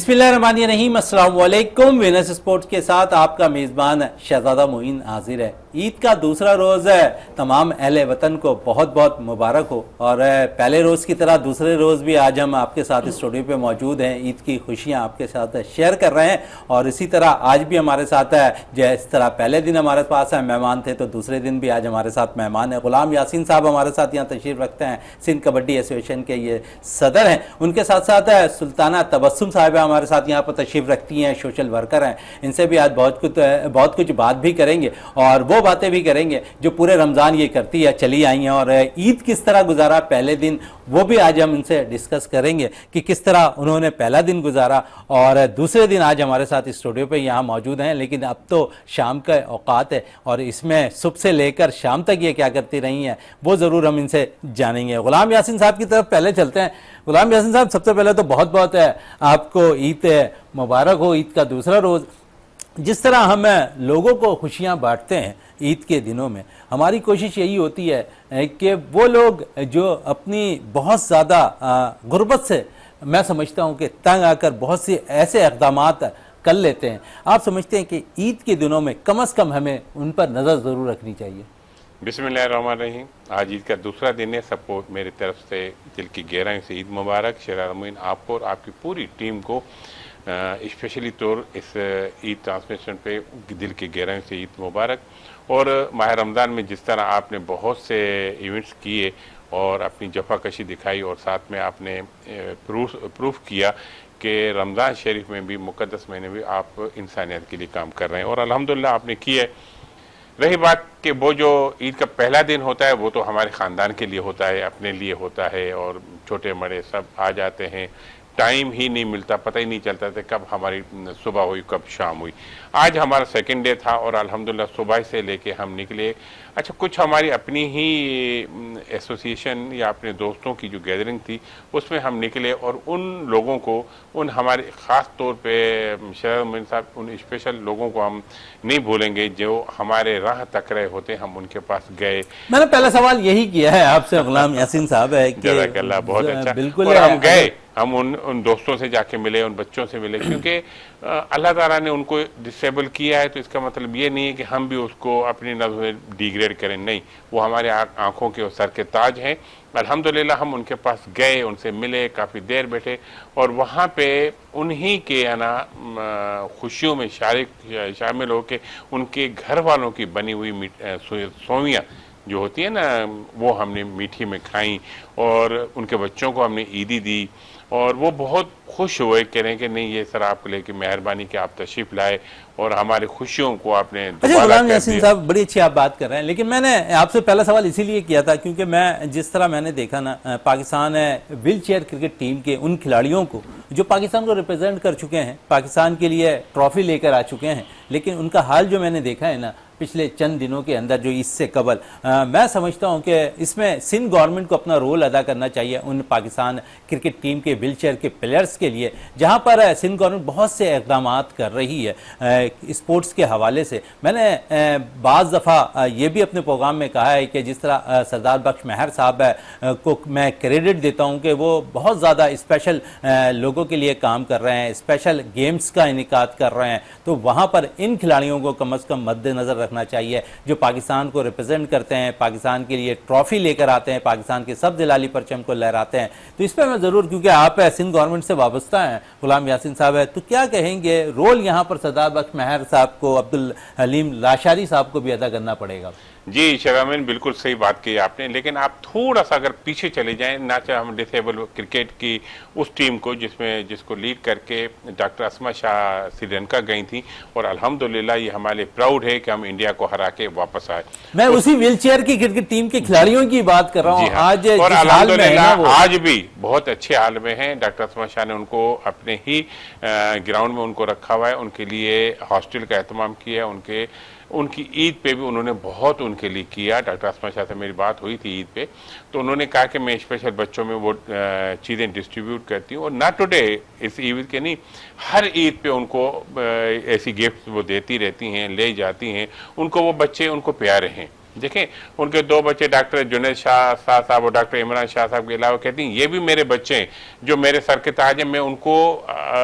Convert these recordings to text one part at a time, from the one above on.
बिस्मिल्लाहिर्रहमानिर्रहीम, अस्सलाम वालेकुम। विनस स्पोर्ट्स के साथ आपका मेज़बान शहजादा मोइन हाजिर है। ईद का दूसरा रोज़ है, तमाम अहले वतन को बहुत बहुत मुबारक हो। और पहले रोज़ की तरह दूसरे रोज़ भी आज हम आपके साथ स्टूडियो पे मौजूद हैं, ईद की खुशियाँ आपके साथ शेयर कर रहे हैं। और इसी तरह आज भी हमारे साथ है, जिस तरह पहले दिन हमारे पास मेहमान थे तो दूसरे दिन भी आज हमारे साथ मेहमान है। गुलाम यासीन साहब हमारे साथ यहाँ तशरीफ़ रखते हैं, सिंध कबड्डी एसोसिएशन के ये सदर हैं। उनके साथ साथ सुल्ताना तबस्सुम साहिबा हमारे साथ यहाँ पर तशरीफ़ रखती हैं, सोशल वर्कर हैं। इनसे भी आज बहुत कुछ बात भी करेंगे और वो बातें भी करेंगे जो पूरे रमज़ान ये करती है चली आई हैं। और ईद किस तरह गुजारा पहले दिन, वो भी आज हम इनसे डिस्कस करेंगे कि किस तरह उन्होंने पहला दिन गुजारा। और दूसरे दिन आज हमारे साथ स्टूडियो पे यहाँ मौजूद हैं, लेकिन अब तो शाम का औकात है और इसमें सुबह से लेकर शाम तक ये क्या करती रही हैं वो ज़रूर हम इनसे जानेंगे। गुलाम यासीन साहब की तरफ पहले चलते हैं। गुलाम यासीन साहब, सबसे पहले तो बहुत बहुत आपको ईद मुबारक हो, ईद का दूसरा रोज़। जिस तरह हम लोगों को खुशियाँ बांटते हैं ईद के दिनों में, हमारी कोशिश यही होती है कि वो लोग जो अपनी बहुत ज़्यादा गुर्बत से, मैं समझता हूँ कि तंग आकर बहुत से ऐसे इक़दामात कर लेते हैं, आप समझते हैं कि ईद के दिनों में कम से कम हमें उन पर नज़र ज़रूर रखनी चाहिए? बिस्मिल्लाहिर्रहमानिर्रहीम। आज ईद का दूसरा दिन है। सबको मेरी तरफ से दिल की गहराई से ईद मुबारक। शहजादा मोइन, आपको और आपकी पूरी टीम को स्पेशली तौर इस ईद ट्रांसमिशन पे दिल की गहराई से ईद मुबारक। और माह रमज़ान में जिस तरह आपने बहुत से इवेंट्स किए और अपनी जफाकशी दिखाई और साथ में आपने प्रूफ किया कि रमज़ान शरीफ में भी, मुक़द्दस महीने भी आप इंसानियत के लिए काम कर रहे हैं और अल्हम्दुलिल्लाह आपने किया है। रही बात कि वो जो ईद का पहला दिन होता है वो तो हमारे ख़ानदान के लिए होता है, अपने लिए होता है और छोटे बड़े सब आ जाते हैं। टाइम ही नहीं मिलता, पता ही नहीं चलता था कब हमारी सुबह हुई कब शाम हुई। आज हमारा सेकंड डे था और अल्हम्दुलिल्लाह सुबह से लेके हम निकले। अच्छा, कुछ हमारी अपनी ही एसोसिएशन या अपने दोस्तों की जो गैदरिंग थी उसमें हम निकले और उन लोगों को, उन हमारे ख़ास तौर पे शहजादा मोइन साहब, उन स्पेशल लोगों को हम नहीं भूलेंगे जो हमारे राह तक रहे होते, हम उनके पास गए। मैंने पहला सवाल यही किया है आपसे गुलाम यासीन साहब, है कि जज़ाकल्लाह, बहुत अच्छा। बिल्कुल। और हम गए, हम उन दोस्तों से जाके मिले, उन बच्चों से मिले, क्योंकि अल्लाह ताला ने उनको डिसेबल किया है तो इसका मतलब ये नहीं है कि हम भी उसको अपनी नज़र में डिग्रेड करें। नहीं, वो हमारे आंखों के और सर के ताज हैं। अल्हम्दुलिल्लाह हम उनके पास गए, उनसे मिले, काफ़ी देर बैठे और वहाँ पे उन्हीं के खुशियों में शामिल होकर उनके घर वालों की बनी हुई सोवियाँ जो होती है ना, वो हमने मीठी में खाई और उनके बच्चों को हमने ईदी दी और वो बहुत खुश हुए, कह रहे हैं कि नहीं, ये सर आपको लेके मेहरबानी कि आप तशरीफ़ लाए और हमारी खुशियों को आपने अच्छा गुलाम यासीन साहब, बड़ी अच्छी आप बात कर रहे हैं, लेकिन मैंने आपसे पहला सवाल इसीलिए किया था क्योंकि मैं जिस तरह मैंने देखा ना, Pakistan wheel chair cricket team के उन खिलाड़ियों को जो पाकिस्तान को रिप्रेजेंट कर चुके हैं, पाकिस्तान के लिए ट्रॉफी लेकर आ चुके हैं, लेकिन उनका हाल जो मैंने देखा है ना पिछले चंद दिनों के अंदर, जो इससे कबल, मैं समझता हूं कि इसमें सिंध गवर्नमेंट को अपना रोल अदा करना चाहिए उन पाकिस्तान क्रिकेट टीम के व्हील चेयर के प्लेयर्स के लिए, जहां पर सिंध गवर्नमेंट बहुत से इक़दाम कर रही है स्पोर्ट्स के हवाले से। मैंने बाज़ दफ़ा ये भी अपने प्रोग्राम में कहा है कि जिस तरह सरदार बख्श महर साहब को मैं क्रेडिट देता हूँ कि वो बहुत ज़्यादा स्पेशल लोगों के लिए काम कर रहे हैं, स्पेशल गेम्स का इनेकाद कर रहे हैं, तो वहाँ पर इन खिलाड़ियों को कम अज़ कम मद्देनज़र रखना चाहिए जो पाकिस्तान को रिप्रेजेंट करते हैं, पाकिस्तान के लिए ट्रॉफी लेकर आते हैं, पाकिस्तान के सब जलाली परचम को लहराते हैं। तो इस पर मैं ज़रूर, क्योंकि आप सिंध गवर्नमेंट से वाबस्ता हैं गुलाम यासीन साहब है, तो क्या कहेंगे रोल यहाँ पर सरदार बख्श महर साहब को, अब्दुल हलीम लाशारी साहब को भी अदा करना पड़ेगा? जी शहजादा मोइन, बिल्कुल सही बात की आपने, लेकिन आप थोड़ा सा अगर पीछे चले जाएं ना, चाहे हम डिसेबल क्रिकेट की उस टीम को जिसको लीड करके डॉक्टर अस्मा शाह श्रीलंका गई थी और अल्हम्दुलिल्लाह ये हमारे लिए प्राउड है कि हम इंडिया को हरा के वापस आए। मैं उसी व्हील चेयर की क्रिकेट टीम के खिलाड़ियों की बात कर रहा हूँ। हाँ। आज और अल्हम्दुलिल्लाह आज भी बहुत अच्छे हाल में हैं। डॉक्टर अस्मा शाह ने उनको अपने ही ग्राउंड में उनको रखा हुआ है, उनके लिए हॉस्टल का एहतमाम किया है, उनकी ईद पे भी उन्होंने बहुत उनके लिए किया। डॉक्टर अस्मा शाह से मेरी बात हुई थी ईद पे, तो उन्होंने कहा कि मैं स्पेशल बच्चों में वो चीज़ें डिस्ट्रीब्यूट करती हूँ और ना टुडे इस ईद के नहीं, हर ईद पे उनको ऐसी गिफ्ट वो देती रहती हैं, ले जाती हैं, उनको वो बच्चे उनको प्यारे हैं। देखें, उनके 2 बच्चे डॉक्टर जुनैद शाह साहब और डॉक्टर इमरान शाह साहब के अलावा कहती हैं ये भी मेरे बच्चे हैं जो मेरे सर के ताज हैं, मैं उनको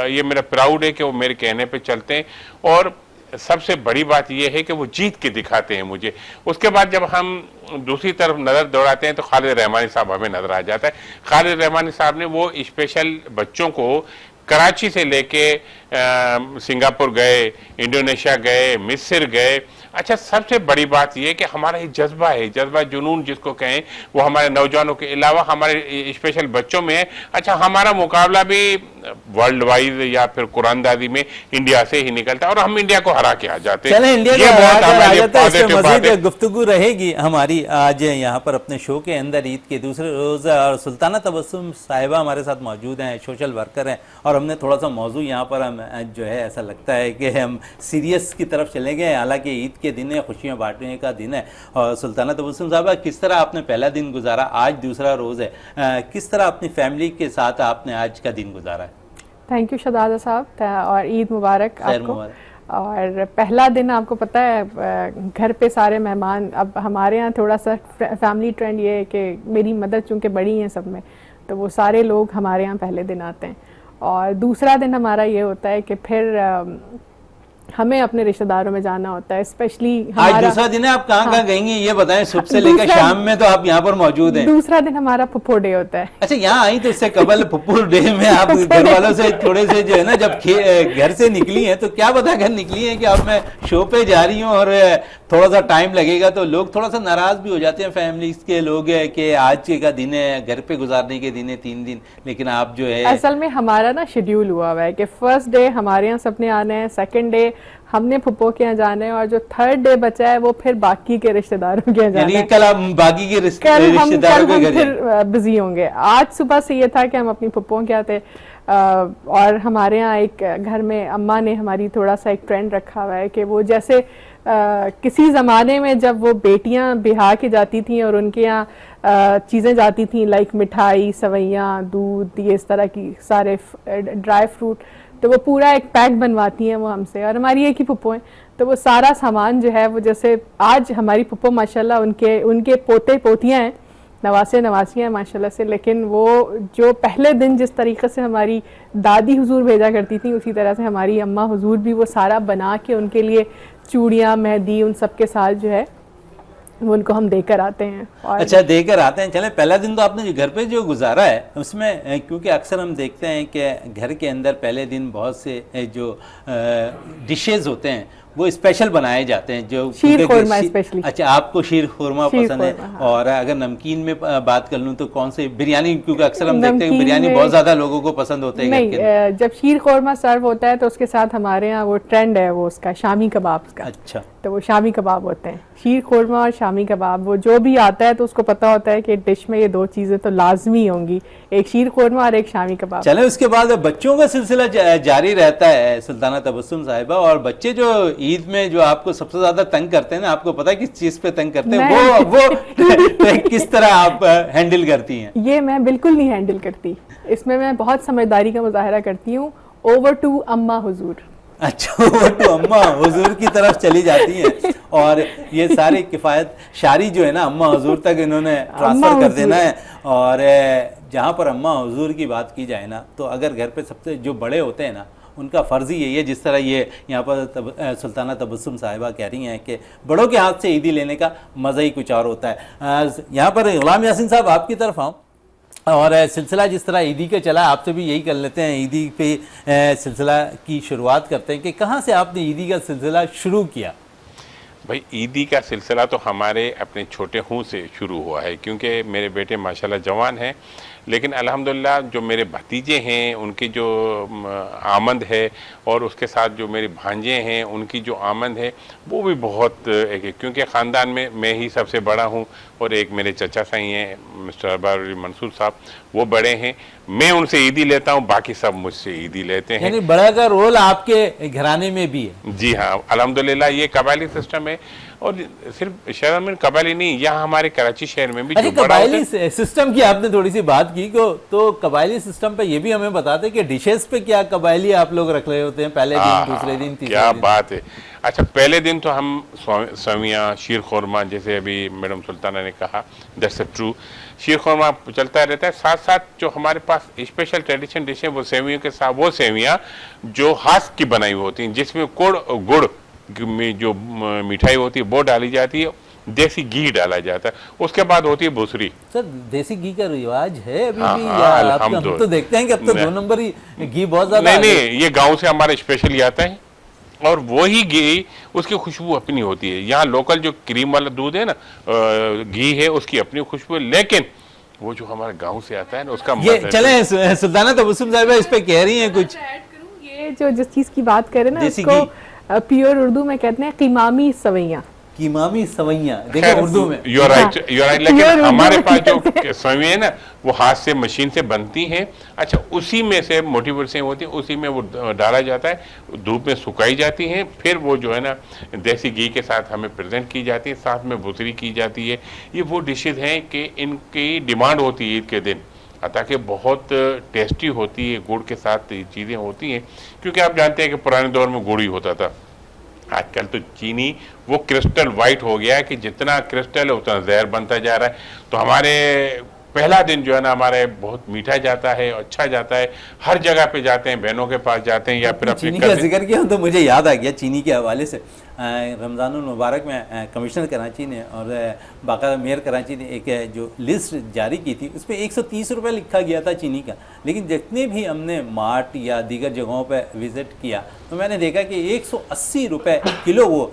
ये मेरा प्राउड है कि वो मेरे कहने पे चलते हैं। और सबसे बड़ी बात यह है कि वो जीत के दिखाते हैं मुझे। उसके बाद जब हम दूसरी तरफ नज़र दौड़ाते हैं तो खालिद रहमानी साहब हमें नजर आ जाता है। खालिद रहमानी साहब ने वो स्पेशल बच्चों को कराची से लेके सिंगापुर गए, इंडोनेशिया गए, मिस्र गए। अच्छा, सबसे बड़ी बात यह कि हमारा ये जज्बा है, जज्बा जुनून जिसको कहें, वो हमारे नौजवानों के अलावा हमारे स्पेशल बच्चों में है। अच्छा, हमारा मुकाबला भी वर्ल्ड वाइज या फिर कुरानदाजी में इंडिया से ही निकलता है और हम इंडिया को हरा के आ जाते हैं। चले इंडिया ये को बहुत हरा हमारे के आ जाते हैं। इस पे पॉजिटिव बात है। मज़ीद गुफ्तगू रहेगी हमारी आज यहाँ पर अपने शो के अंदर ईद के दूसरे रोज। और सुल्ताना तबस्सुम साहिबा हमारे साथ मौजूद हैं, सोशल वर्कर हैं, और हमने थोड़ा सा मौजू यहाँ पर हम जो है ऐसा लगता है कि हम सीरियस की तरफ चले गए। हालांकि ईद के दिन है, खुशियाँ बांटने का दिन है। और सुल्ताना तबस्सुम साहिबा, किस तरह आपने पहला दिन गुजारा, आज दूसरा रोज़ है, किस तरह अपनी फैमिली के साथ आपने आज का दिन गुजारा है? थैंक यू शहजादा साहब, और ईद मुबारक आपको। मुबारक। और पहला दिन आपको पता है घर पे सारे मेहमान, अब हमारे यहाँ थोड़ा सा फैमिली ट्रेंड ये है कि मेरी मदर चूँकि बड़ी हैं सब में, तो वो सारे लोग हमारे यहाँ पहले दिन आते हैं। और दूसरा दिन हमारा ये होता है कि फिर हमें अपने रिश्तेदारों में जाना होता है, स्पेशली आज दूसरा दिन है, आप कहाँ गएंगी ये बताएं? सुबह से लेकर शाम में तो आप यहाँ पर मौजूद हैं। दूसरा दिन हमारा फुप्पो डे होता है। अच्छा, यहाँ आई तो इससे कबल फुप्पो डे में आप घर वालों से थोड़े से जो है ना, जब घर से निकली हैं तो क्या बताकर निकली हैं कि अब मैं शो पे जा रही हूँ और थोड़ा सा टाइम लगेगा? तो लोग थोड़ा सा नाराज भी हो जाते हैं, फैमिली के लोग है कि आज का दिन है, घर पे गुजारने के दिन है 3 दिन, लेकिन आप जो है असल में हमारा ना शेड्यूल हुआ हुआ है कि फर्स्ट डे हमारे यहाँ सबने आना है, सेकंड डे हमने फुप्पो के यहाँ जाना है, और जो थर्ड डे बचा है वो फिर बाकी के रिश्तेदारों के यहाँ जाना है। कल हम बाकी के रिश्तेदारों के घर फिर बिजी होंगे। आज सुबह से ये था कि हम अपनी फुप्पों के यहाँ थे, और हमारे यहाँ एक घर में अम्मा ने हमारी थोड़ा सा एक ट्रेंड रखा हुआ है कि वो जैसे किसी ज़माने में जब वो बेटियां बिहार के जाती थी और उनके यहाँ चीज़ें जाती थी लाइक मिठाई, सवैयाँ, दूध, ये इस तरह की सारे ड्राई फ्रूट, तो वो पूरा एक पैक बनवाती हैं वो हमसे, और हमारी एक ही फुप्पो हैं, तो वो सारा सामान जो है वो जैसे आज हमारी फुप्पो माशाल्लाह उनके पोते पोतियाँ हैं, नवासे नवासियाँ हैं माशाल्लाह से, लेकिन वो जो पहले दिन जिस तरीके से हमारी दादी हुजूर भेजा करती थी, उसी तरह से हमारी अम्मा हुजूर भी वो सारा बना के उनके लिए चूड़ियाँ, मेहंदी, उन सब के साथ जो है वो उनको हम देकर आते हैं। और अच्छा, देकर आते हैं। चले, पहला दिन तो आपने घर पे जो गुजारा है उसमें, क्योंकि अक्सर हम देखते हैं कि घर के अंदर पहले दिन बहुत से जो डिशेज होते हैं वो स्पेशल बनाए जाते हैं, जो शीर खुरमा स्पेशली। अच्छा, आपको शीर खुरमा पसंद है। हाँ। और अगर नमकीन में बात कर लूँ तो कौन से? बिरयानी, क्योंकि अक्सर हम देखते हैं बिरयानी बहुत ज्यादा लोगों को पसंद होता है। नहीं, जब शीर खुरमा सर्व होता है तो उसके साथ हमारे यहाँ वो ट्रेंड है वो उसका शामी कबाब का। अच्छा, तो वो शामी कबाब होते हैं, शीर खुरमा और शामी कबाब। वो जो भी आता है तो उसको पता होता है कि डिश में ये 2 चीजें तो लाजमी होंगी, एक शीर खुरमा और एक शामी कबाब। चले, उसके बाद बच्चों का सिलसिला जारी रहता है सुल्ताना तबस्सुम साहिबा। और बच्चे जो ईद में जो आपको सबसे ज्यादा तंग करते हैं ना, आपको पता है किस चीज पे तंग करते हैं? वो किस तरह आप हैंडल करती हैं? ये मैं बिल्कुल नहीं हैंडल करती, इसमें मैं बहुत समझदारी का मुजाहरा करती हूँ। ओवर टू अम्मा हुजूर। अच्छा, वो तो अम्मा हुजूर की तरफ चली जाती हैं, और ये सारी किफ़ायत शारी जो है ना अम्मा हुजूर तक इन्होंने ट्रांसफ़र कर देना है। और जहाँ पर अम्मा हुजूर की बात की जाए ना, तो अगर घर पे सबसे जो बड़े होते हैं ना, उनका फ़र्ज़ ही यही है, जिस तरह ये यहाँ पर सुल्ताना तबस्सुम साहिबा कह रही हैं कि बड़ों के हाथ से ईदी लेने का मज़ा ही कुछ और होता है। यहाँ पर गुलाम यासीन साहब आपकी तरफ आऊँ, और सिलसिला जिस तरह ईदी का चला, आपसे भी यही कर लेते हैं, ईदी पे सिलसिला की शुरुआत करते हैं कि कहाँ से आपने ईदी का सिलसिला शुरू किया? भाई, ईदी का सिलसिला तो हमारे अपने छोटे हूँ से शुरू हुआ है, क्योंकि मेरे बेटे माशाल्लाह जवान हैं, लेकिन अल्हम्दुलिल्लाह जो मेरे भतीजे हैं उनकी जो आमद है, और उसके साथ जो मेरे भांजे हैं उनकी जो आमद है वो भी बहुत क्योंकि ख़ानदान में मैं ही सबसे बड़ा हूँ, और एक मेरे चचा साई हैं मिस्टर अरबार मंसूर साहब, वो बड़े हैं, मैं उनसे ईदी लेता हूँ, बाकी सब मुझसे ईदी लेते हैं। यानी बड़ा का रोल आपके घराने में भी है? जी हाँ, अल्हम्दुलिल्लाह ये कबायली सिस्टम है, और सिर्फ शहर में कबायली नहीं, यहाँ हमारे कराची शहर में भी जो बड़ा कबायली सिस्टम की आपने थोड़ी सी बात बात की को तो कबायली सिस्टम पे ये भी हमें बताते कि डिशेस पे क्या कबायली आप लोग रख रहे होते हैं पहले दिन, दूसरे दिन, तीसरे क्या दिन। बात है। अच्छा, पहले दिन तो हम सवियाँ, शीर खोरमा, जैसे अभी मैडम सुल्ताना ने कहा, दैट्स ट्रू, शीर खोरमा चलता रहता है। साथ साथ जो हमारे पास स्पेशल ट्रेडिशन डिश है वो सेवियों के साथ, वो सेवियाँ जो हाथ की बनाई हुई होती हैं, जिसमें गुड़ में जो मिठाई होती है वो डाली जाती है, देसी घी डाला जाता है, उसके बाद होती है भूसरी। सर देसी घी का रिवाज है अभी हाँ, भी हाँ, या हम अल्हम्दुलिल्लाह। तो देखते हैं कि अब तो नहीं। 2 नंबर ही घी बहुत ज्यादा नहीं आ गया। नहीं, ये गांव से हमारा स्पेशली आता है और वही घी, उसकी खुशबू अपनी होती है। यहाँ लोकल जो क्रीम वाला दूध है ना, घी है, उसकी अपनी खुशबू है, लेकिन वो जो हमारे गांव से आता है ना, उसका ये मजा है। चले सुल्ताना तबस्सुम साहिबा इस पे कह रही हैं कुछ। ये जो जिस चीज की बात करें ना, देसी उसको प्योर उर्दू में कहते हैं कीमामी सवैयाँ। कीमामी सवैयाँ, देखो उर्दू में। You are right, you are right, लेकिन Pure उर्दू हमारे में पास जो कहते हैं। सवें है ना, वो हाथ से मशीन से बनती हैं। अच्छा, उसी में से मोटी वर्सें होती हैं, उसी में वो डाला जाता है, धूप में सुखाई जाती हैं, फिर वो जो है ना देसी घी के साथ हमें प्रेजेंट की जाती है, साथ में भूसरी की जाती है। ये वो डिशेज हैं कि इनकी डिमांड होती है ईद के दिन, ताकि बहुत टेस्टी होती है, गुड़ के साथ चीज़ें होती हैं, क्योंकि आप जानते हैं कि पुराने दौर में गुड़ ही होता था। आजकल तो चीनी वो क्रिस्टल वाइट हो गया है कि जितना क्रिस्टल है उतना जहर बनता जा रहा है। तो हमारे पहला दिन जो है ना हमारे बहुत मीठा जाता है, अच्छा जाता है, हर जगह पे जाते हैं, बहनों के पास जाते हैं या फिर अपने चीनी का जिक्र किया तो मुझे याद आ गया चीनी के हवाले से। रमज़ानुल मुबारक में कमिश्नर कराची ने और बाकायदा मेयर कराची ने एक जो लिस्ट जारी की थी, उस पर 130 रुपये लिखा गया था चीनी का। लेकिन जितने भी हमने मार्ट या दीगर जगहों पर विज़िट किया तो मैंने देखा कि 180 रुपये किलो वो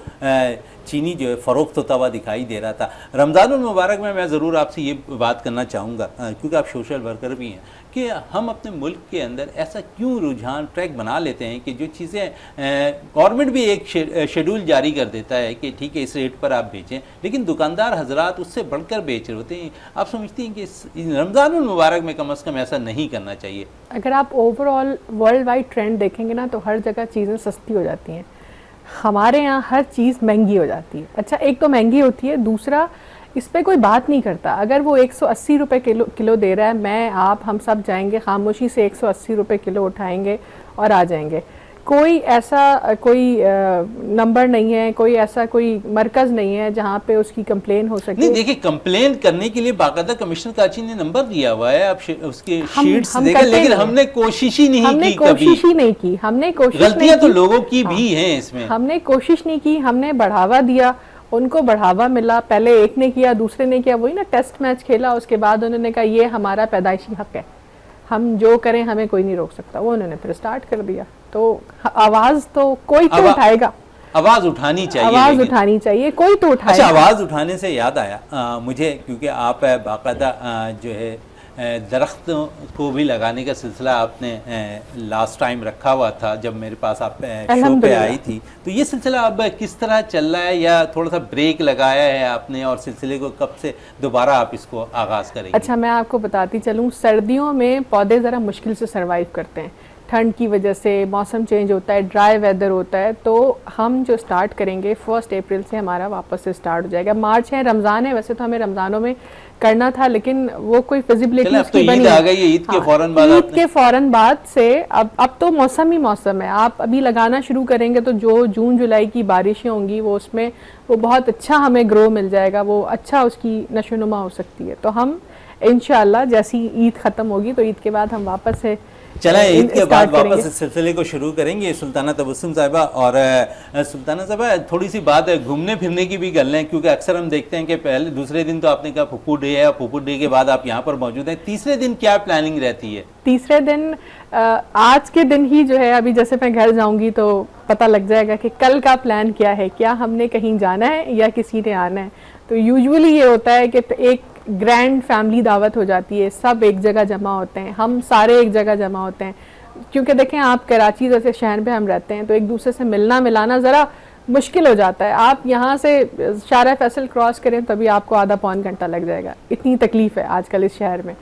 चीनी जो है फ़रोख्त होता हुआ दिखाई दे रहा था। रमज़ानुल मुबारक में मैं ज़रूर आपसे ये बात करना चाहूँगा, क्योंकि आप सोशल वर्कर भी हैं, कि हम अपने मुल्क के अंदर ऐसा क्यों रुझान ट्रैक बना लेते हैं कि जो चीज़ें गवर्नमेंट भी एक शेड्यूल जारी कर देता है कि ठीक है इस रेट पर आप बेचें, लेकिन दुकानदार हजरात उससे बढ़कर बेच रहे होते हैं। आप समझती हैं कि रमज़ानुल मुबारक में कम अज़ कम ऐसा नहीं करना चाहिए? अगर आप ओवरऑल वर्ल्ड वाइड ट्रेंड देखेंगे ना, तो हर जगह चीज़ें सस्ती हो जाती हैं, हमारे यहाँ हर चीज़ महंगी हो जाती है। अच्छा, एक तो महंगी होती है, दूसरा इस पे कोई बात नहीं करता। अगर वो 180 रुपये किलो दे रहा है, मैं आप हम सब जाएंगे खामोशी से 180 रुपये किलो उठाएंगे और आ जाएंगे। कोई ऐसा कोई नंबर नहीं है, कोई ऐसा कोई मरकज़ नहीं है जहाँ पे उसकी कंप्लेन हो सके। नहीं, देखिए कंप्लेन करने के लिए बाकायदा कमिश्नर कराची ने नंबर दिया हुआ है, आप उसके शीट्स देखें, लेकिन हमने कोशिश ही नहीं की, हमने कोशिश गलतियां तो लोगों की भी हैं इसमें। हमने कोशिश नहीं की, हमने बढ़ावा दिया, उनको बढ़ावा मिला, पहले एक ने किया, दूसरे ने किया, वही ना टेस्ट मैच खेला, उसके बाद उन्होंने कहा ये हमारा पैदाइशी हक है, हम जो करें हमें कोई नहीं रोक सकता, वो उन्होंने फिर स्टार्ट कर दिया। तो आवाज तो कोई तो उठाएगा, आवाज उठानी चाहिए, आवाज उठानी चाहिए, कोई तो उठाएगा। अच्छा, आवाज उठाने से याद आया मुझे, क्योंकि आप बाकायदा जो है दरख्तों को भी लगाने का सिलसिला आपने लास्ट टाइम रखा हुआ था जब मेरे पास आप शो पे आई थी, तो ये सिलसिला अब किस तरह चल रहा है या थोड़ा सा ब्रेक लगाया है आपने, और सिलसिले को कब से दोबारा आप इसको आगाज़ करेंगे? अच्छा, मैं आपको बताती चलूँ, सर्दियों में पौधे ज़रा मुश्किल से सर्वाइव करते हैं, ठंड की वजह से, मौसम चेंज होता है, ड्राई वेदर होता है। तो हम जो स्टार्ट करेंगे 1 अप्रैल से हमारा वापस से स्टार्ट हो जाएगा। मार्च है, रमज़ान है, वैसे तो हमें रमज़ानों में करना था, लेकिन वो कोई फिजिबिलिटी उसकी बनी। ईद आ गई है, ईद के फौरन बाद, ईद के फौरन बाद से अब तो मौसम ही मौसम है। आप अभी लगाना शुरू करेंगे तो जो जून जुलाई की बारिशें होंगी वो उसमें वो बहुत अच्छा हमें ग्रो मिल जाएगा, वो अच्छा उसकी नशोनुमा हो सकती है। तो हम इंशाल्लाह जैसी ईद ख़त्म होगी तो ईद के बाद हम वापस से चलें ईद के बाद वापस इस सिलसिले को शुरू करेंगे। सुल्ताना तबस्सुम साहिबा, और सुल्ताना साहिबा थोड़ी सी बात है घूमने फिरने की भी कर लें, क्योंकि अक्सर हम देखते हैं कि पहले दूसरे दिन तो आपने कहा फुप्पू डे है, फुप्पू डे के बाद आप यहाँ पर मौजूद हैं, तीसरे दिन क्या प्लानिंग रहती है? तीसरे दिन आज के दिन ही जो है, अभी जैसे मैं घर जाऊंगी तो पता लग जाएगा कि कल का प्लान क्या है, क्या हमने कहीं जाना है या किसी ने आना है। तो यूजुअली ये होता है कि एक ग्रैंड फैमिली दावत हो जाती है, सब एक जगह जमा होते हैं, हम सारे एक जगह जमा होते हैं, क्योंकि देखें आप कराची जैसे शहर में हम रहते हैं तो एक दूसरे से मिलना मिलाना ज़रा मुश्किल हो जाता है। आप यहाँ से शारा फैसल क्रॉस करें तभी आपको आधा पौन घंटा लग जाएगा, इतनी तकलीफ़ है आजकल इस शहर में।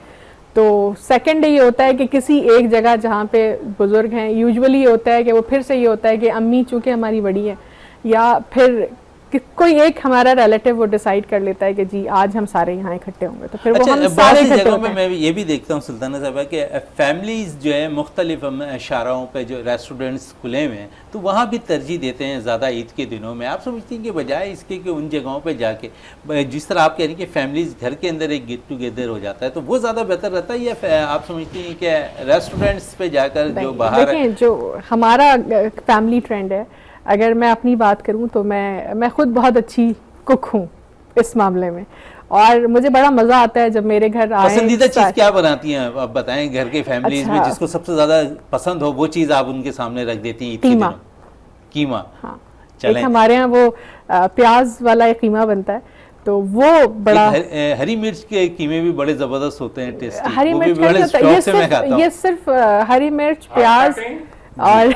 तो सेकंड डे ये होता है कि किसी एक जगह जहाँ पे बुज़ुर्ग हैं, यूजुअली ये होता है कि वो फिर से ये होता है कि अम्मी चूँकि हमारी बड़ी है, या फिर कोई एक हमारा रिलेटिव वो डिसाइड कर लेता है कि जी आज हम सारे यहाँ इकट्ठे होंगे, तो फिर वो अच्छा, हम बहुत सारे सी इकट्ठे जगहों होते में हैं। मैं ये भी देखता हूँ सुल्ताना साहब कि फैमिलीज जो है मुख्तलिफ शाराओं पे जो रेस्टोरेंट्स खुले हुए हैं तो वहाँ भी तरजीह देते हैं ज़्यादा ईद के दिनों में। आप समझती हैं कि बजाय इसके कि उन जगहों पे जाके जिस तरह आप कह रही हैं कि फैमिलीज घर के अंदर एक गेट टुगेदर हो जाता है, तो वो ज़्यादा बेहतर रहता है, या आप समझती हैं कि रेस्टोरेंट्स पे जाकर जो बाहर देखें, जो हमारा फैमिली ट्रेंड है, अगर मैं अपनी बात करूं तो मैं खुद बहुत अच्छी कुक हूं इस मामले में, और मुझे बड़ा मज़ा आता है जब मेरे घर आए। पसंदीदा चीज़ क्या बनाती हैं आप बताएं? घर के फैमिलीज अच्छा, में जिसको सबसे ज़्यादा पसंद हो वो चीज़ आप उनके सामने रख देती हैं ईद के कीमा। दिनों? कीमा। हाँ, चलें। एक हमारे यहाँ वो प्याज वाला एक कीमा बनता है, तो वो बड़ा हरी मिर्च के कीमे भी बड़े जबरदस्त होते हैं, टेस्टी। हरी वो भी मिर्च बड़े का शौक से मैं खाता हूँ। ये सिर्फ हरी मिर्च, प्याज और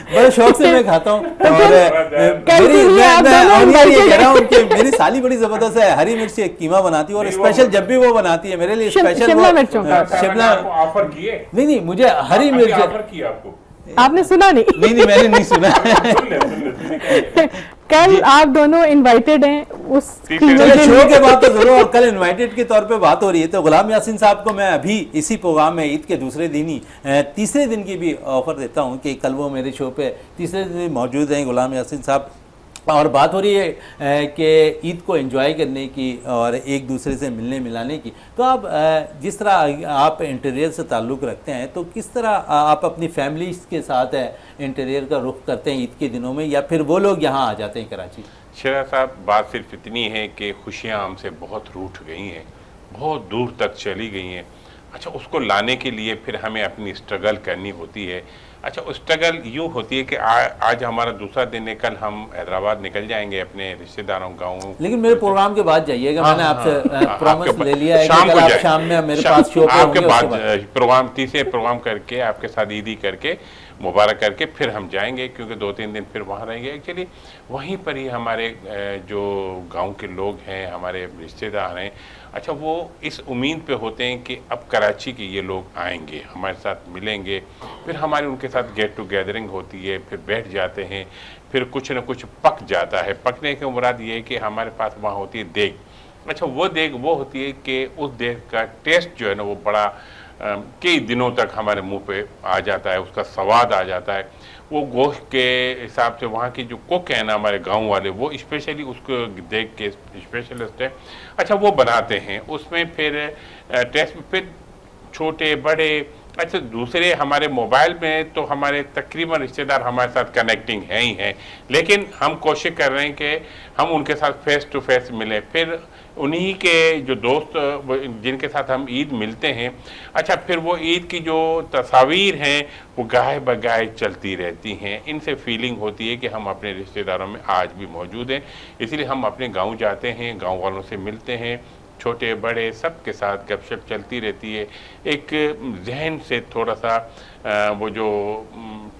बड़े शौक से मैं खाता हूँ। तो और फिर मेरी भी आप मैं दोनों और ये invited कह रहा हूँ कि मेरी साली बड़ी जबरदस्त है, हरी मिर्च से कीमा बनाती है, और स्पेशल जब भी वो बनाती है मेरे लिए स्पेशल शिमला मिर्चों का। शिमला ऑफर किए, नहीं, मुझे हरी मिर्च ऑफर किया आपको। आपने सुना नहीं? नहीं, मैंने नहीं सुना। कल आप दोनों इनवाइटेड हैं उस कीमे चलिए, के शो लिए। के बाद तो जरूर, और कल इनवाइटेड के तौर पे बात हो रही है, तो गुलाम यासीन साहब को मैं अभी इसी प्रोग्राम में ईद के दूसरे दिन ही तीसरे दिन की भी ऑफर देता हूं कि कल वो मेरे शो पे तीसरे दिन मौजूद हैं गुलाम यासीन साहब, और बात हो रही है कि ईद को एंजॉय करने की और एक दूसरे से मिलने मिलाने की। तो आप जिस तरह आप इंटीरियर से ताल्लुक़ रखते हैं, तो किस तरह आप अपनी फैमिली के साथ इंटीरियर का रुख करते हैं ईद के दिनों में, या फिर वो लोग यहाँ आ जाते हैं कराची? शेरा साहब, बात सिर्फ इतनी है कि खुशियाँ हमसे बहुत रूठ गई हैं, बहुत दूर तक चली गई हैं। अच्छा, उसको लाने के लिए फिर हमें अपनी स्ट्रगल करनी होती है। अच्छा, स्ट्रगल यूँ होती है कि आज हमारा दूसरा दिन है, कल हम हैदराबाद निकल जाएंगे अपने रिश्तेदारों गाँव। लेकिन मेरे प्रोग्राम के बाद जाइएगा, मैंने आपसे प्रॉमिस ले लिया है कि शाम कल को आप जाए, शाम में मेरे पास शो पे आपके होंगे, बाद उसके बाद। प्रोग्राम, तीसरे प्रोग्राम करके आपके साथ ईदी करके मुबारक करके फिर हम जाएंगे, क्योंकि 2-3 दिन फिर वहाँ रहेंगे। एक्चुअली वहीं पर ही हमारे जो गांव के लोग हैं, हमारे रिश्तेदार हैं, अच्छा, वो इस उम्मीद पे होते हैं कि अब कराची के ये लोग आएंगे, हमारे साथ मिलेंगे, फिर हमारी उनके साथ गेट टुगेदरिंग होती है, फिर बैठ जाते हैं, फिर कुछ न कुछ पक जाता है। पकने के मुराद ये है कि हमारे पास वहाँ होती है देग। अच्छा, वो देग वो होती है कि उस देग का टेस्ट जो है ना, वो बड़ा कई दिनों तक हमारे मुंह पे आ जाता है, उसका स्वाद आ जाता है। वो गोश्त के हिसाब से वहाँ की जो कुक है ना हमारे गांव वाले, वो स्पेशली उसको देख के स्पेशलिस्ट है। अच्छा, वो बनाते हैं, उसमें फिर टेस्ट फिर छोटे बड़े। अच्छा, दूसरे हमारे मोबाइल में तो हमारे तकरीबन रिश्तेदार हमारे साथ कनेक्टिंग हैं ही हैं, लेकिन हम कोशिश कर रहे हैं कि हम उनके साथ फेस टू फेस मिलें। फिर उन्हीं के जो दोस्त जिनके साथ हम ईद मिलते हैं, अच्छा, फिर वो ईद की जो तस्वीर हैं वो गाहे बगाहे चलती रहती हैं। इनसे फीलिंग होती है कि हम अपने रिश्तेदारों में आज भी मौजूद हैं, इसलिए हम अपने गांव जाते हैं, गांव वालों से मिलते हैं, छोटे बड़े सबके साथ गपशप चलती रहती है। एक जहन से थोड़ा सा वो जो